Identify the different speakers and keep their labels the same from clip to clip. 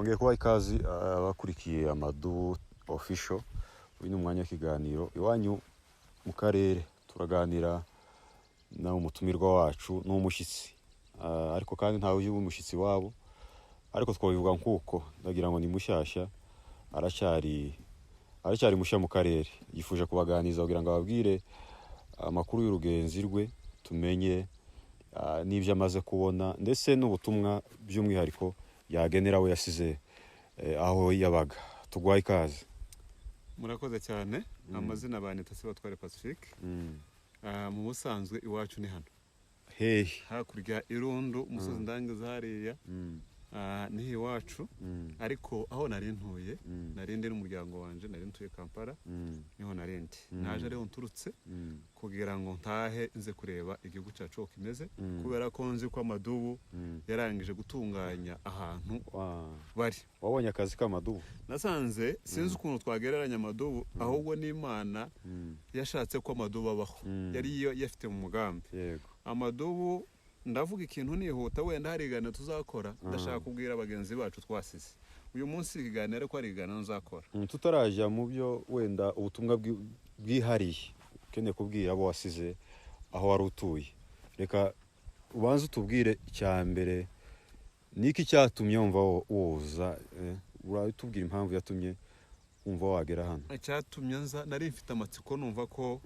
Speaker 1: nongeye kuba ikazi abakurikiye Amadu official uyu ni umwanya w'ikiganiro iwanyu mu karere turaganira na umutumirwa wacu n'umushyitsi ariko kandi ntawe uyu umushyitsi wabo ariko twabivuga nkuko ndagira ngo ni mushyashya aracyari mushya mu karere yifuje kubaganiza kugira ngo ababwire amakuru y'urugenzi rwe tumenye n'ibyo amaze kubona ndetse n'ubutumwa by'umwihariko yagenera we yasize aho yabaga. Tugwaye ikaze.
Speaker 2: Murakoze cyane. Amazina banita Sebatware Pacifique. Mu busanzwe iwacu ni hano. Hakurya Irundo umusozi ndangiza hariya. Ni iwacu ariko aho nari ntuye narinde n'umuryango wanje nari ntuye Kampala niho narinde naje rero nturutse kugira ngo ntahe nze kureba igihugu cyacu kimeze kubera ko nzi ko Amadubu yarangije gutunganya ahantu bari.
Speaker 1: Wabonye akazi k'Amadubu?
Speaker 2: Nasanze sinzi ukuntu twagereranya Amadubu ahubwo n'Imana yashatse ko Amadubu abaho yari yafite mu mugambi. Amadubu ndavuga ikintu nihuta wenda harigana tuzakora ndashaka kubwira abagenzi bacu twasize uyu munsi ikiganiro ko ari igana nzakora.
Speaker 1: Tutaraja mu byo wenda ubutumwa bwihariye ukene kubwira abo wasize aho wari utuye, reka ubanze utubwire icyambere niki cyatumye wumva woza uratubwira impamvu yatumye umva wagera hano.
Speaker 2: Icyatumye nza nari mfite amatsiko numva ko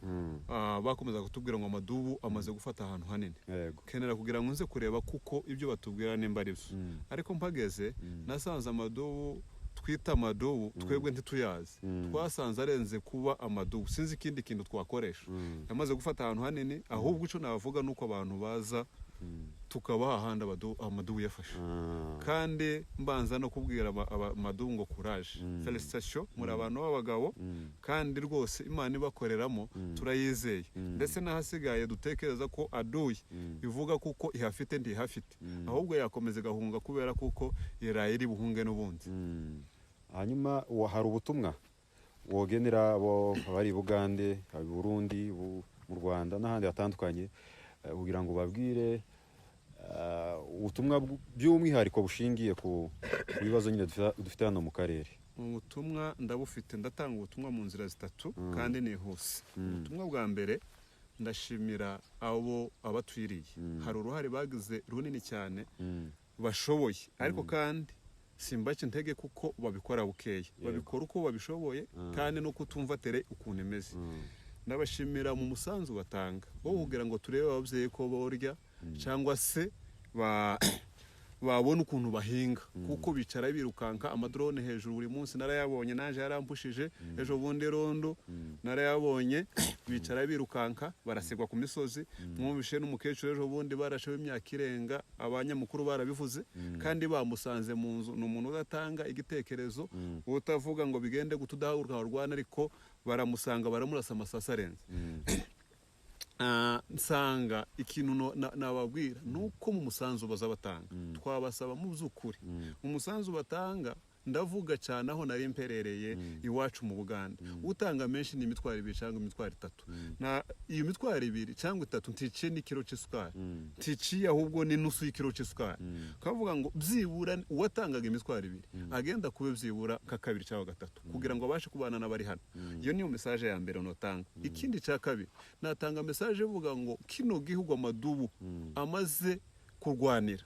Speaker 2: bakomeza kutubwira ngo Amadubu amaze gufata ahantu hanini kenera kugira ngo nze kureba kuko ibyo batubwira nimba ari byo ariko mpageze nasanze Amadubu twita Amadubu twebwe ntituyazi twasanze arenze kuba Amadubu sinzi ikindi kintu twakoresha yamaze gufata ahantu hanini ahubwo ico navuga nuko abantu baza tukaba ahandi Amadubu yafashe kandi mbanza no kubwira Amadubu ngo courage felicitation muri abantu b'abagabo kandi rwose Imana ibakoreramo turayizeye ndetse nahasigaye dutekereza ko aduye ivuga kuko ihafite ndi hafite ahubwo yakomeze gahunga kubera kuko yaraye iri buhunge n'ubundi.
Speaker 1: Hanyuma hari ubutumwa wogenera abo bari Bugande hari Burundi mu Rwanda n'ahandi hatandukanye kugira ngo babwire ubutumwa by'umwihariko bushingiye ku bibazo nyine dufite hano mu karere?
Speaker 2: Ubutumwa ndabufite ndatanga ubutumwa mu nzira zitatu kandi nihuse. Ubutumwa bwa mbere ndashimira abo abatwiriye hari uruhare bagize runini cyane bashoboye ariko kandi simbace intege kuko babikora bukeye babikora uko babishoboye kandi no kutumva tere ukuntu imeze. Ndabashimira mu musanzu batanga bo kugira ngo turebe abavyeyi ko borya cyangwa se babona ukuntu bahinga kuko bicara birukanka amadrone hejuru buri munsi narayabonye naje yarampushije ejo bundi rondo narayabonye bicara birukanka barasigwa ku misozi mwumvishe n'umukecuru ejo bundi barashewe imyaka irenga abanyamukuru barabivuze kandi bamusanze mu nzu n'umuntu udatanga igitekerezo utavuga ngo bigende gutudahurwa Rwanda ariko baramusanga baramurasa amasasa arenze. Nsanga ikintu nababwira nuko mu musanzu bazabatanga twabasaba mu by'ukuri umusanzu batanga ndavuga cyane aho nari mperereye iwacu mu Buganda utanga menshi ni imitwaro 2 cyangwa imitwaro 3 na iyo mitwaro 2 cyangwa 3 ntice ni kilo cy'isukari ntici ahubwo ni nusu y'ikilo cy'isukari kavuga ngo byibura uwatangaga imitwaro 2 agenda kube byibura ka 2 cyangwa 3 kugira ngo abashe kubana n'abari hano. Iyo niyo message ya mbere notanga. Ikindi cya kabiri natanga message ivuga ngo kino gihugu Amadubu amaze kurwanira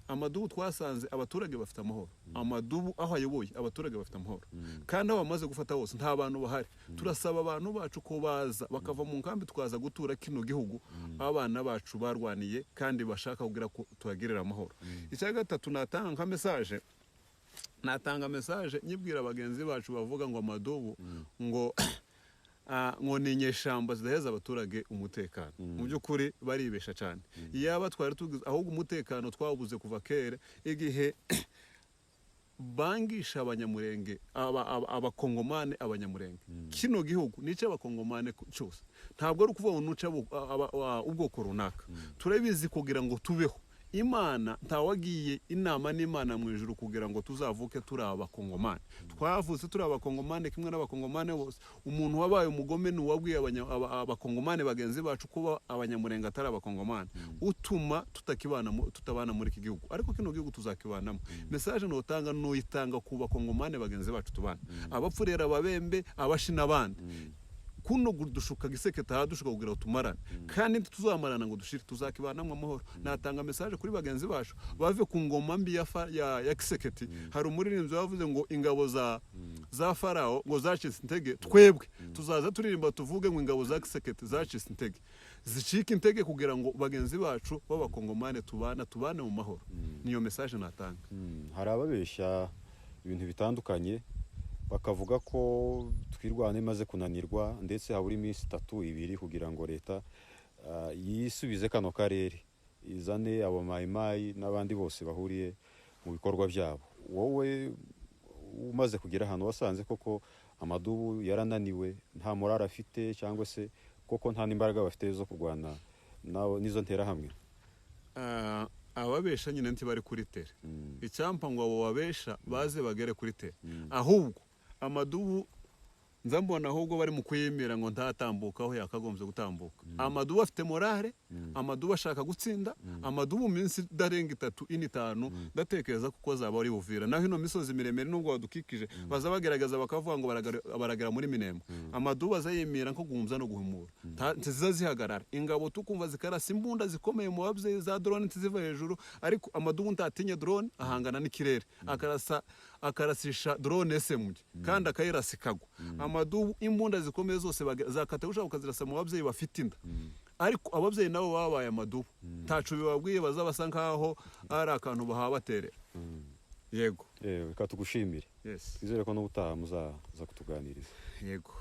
Speaker 2: Amadubu twasanze abaturage bafite amahoro. Amadubu aho ayoboye abaturage bafite amahoro kandi aho bamaze gufata hose nta bantu bahari. Turasaba abantu bacu ko baza bakava mu nkambi twaza gutura kino gihugu abana bacu barwaniye kandi bashaka kugira ko tuhagirira amahoro. Icya gatatu natanga message nyibwira abagenzi bacu bavuga ngo Amadubu ngo ni inyeshamba zidaheza abaturage umutekano. Mu by'ukuri baribesha cyane yaba twari tugize ahubwo umutekano twabuze kuva kera igihe bangisha abanyamurenge abakongomane abanyamurenge kino gihugu nice abakongomane cyose ntabwo ari ukuvuga ngo nuca ubwoko runaka turabizi kugira ngo tubeho imana ntawagiye inama n'imana mu ijuru kugira ngo tuzavuke turi abakongomani. Twavutse turi abakongomani kimwe n'abakongomani bose. Umuntu wabaye umugome ni uwabwiye abakongomani bagenzi bacu kuba abanyamurenge atari abakongomani, utuma tutabana muri iki gihugu, ariko kino gihugu tuzakibanamo. Message notanga noyitanga ku bakongomani bagenzi bacu tubana, abapfurera ababembe abashi n'abandi. Kuno dushuka giseke dushuka kugira tumarane, kandi tuzamarana ngo dushire tuzakibanamwe amahoro. Natanga message kuri bagenzi bacu bave ku ngoma mbi ya kiseketi. Hari umuririmbyi wavuze ngo ingabo za Farao ngo zacitse intege, twebwe tuzaza turirimba tuvuge ngo ingabo za kiseketi zacitse intege, zicika intege kugira ngo bagenzi bacu b'abakongomane tubane mu mahoro. Niyo message natanga.
Speaker 1: Hari ababesha ibintu bitandukanye bakavuga ko twirwane maze kunanirwa, ndetse habura iminsi 3-2 kugira ngo leta yisubize kano karere, izane abo mayimayi n'abandi bose bahuriye mu bikorwa byabo. Wowe umaze kugira hano wasanze koko Amadubu yarananiwe, nta morale afite, cyangwa se koko nta n'imbaraga bafite zo kurwana n'izo ntera hamwe?
Speaker 2: Ababesha nyine ntibari kuri tere. Icyampa ngo abo babesha baze bagere kuri tere. Ahubwo Amadubu nzambona ahubwo bari mu kuyemera ngo ntatambuka aho yakagombye gutambuka. Amadubu afite morale, Amadubu ashaka gutsinda, Amadubu minsi darenga 3-5 ndatekereza kuko zaba ari Uvira. Naho ino misozi miremere nubwo wadukikije bazabagerageza bakavuga ngo baragera muri Minembwe. Amadubu azayemera nko guhumza no guhumura, ntiziza zihagarara. Ingabo tukumva zikarasa imbunda zikomeye mu babyeyi za drone ntiziva hejuru, ariko Amadubu ntatinye drone, ahangana n'ikirere akarasisha drone SMG kandi akayirasa ikagwa. Amadubu imbunda zikomeye zose zakata ushaka ukazirasa mu babyeyi bafite inda, ariko ababyeyi nabo babaye Amadubu ntacu bibabwiye, bazabasa nkaho ari akantu bahabaterera. Yego,
Speaker 1: reka tugushimire.
Speaker 2: Yes,
Speaker 1: izere ko n'ubutaha muzaza kutuganiriza.
Speaker 2: Yego.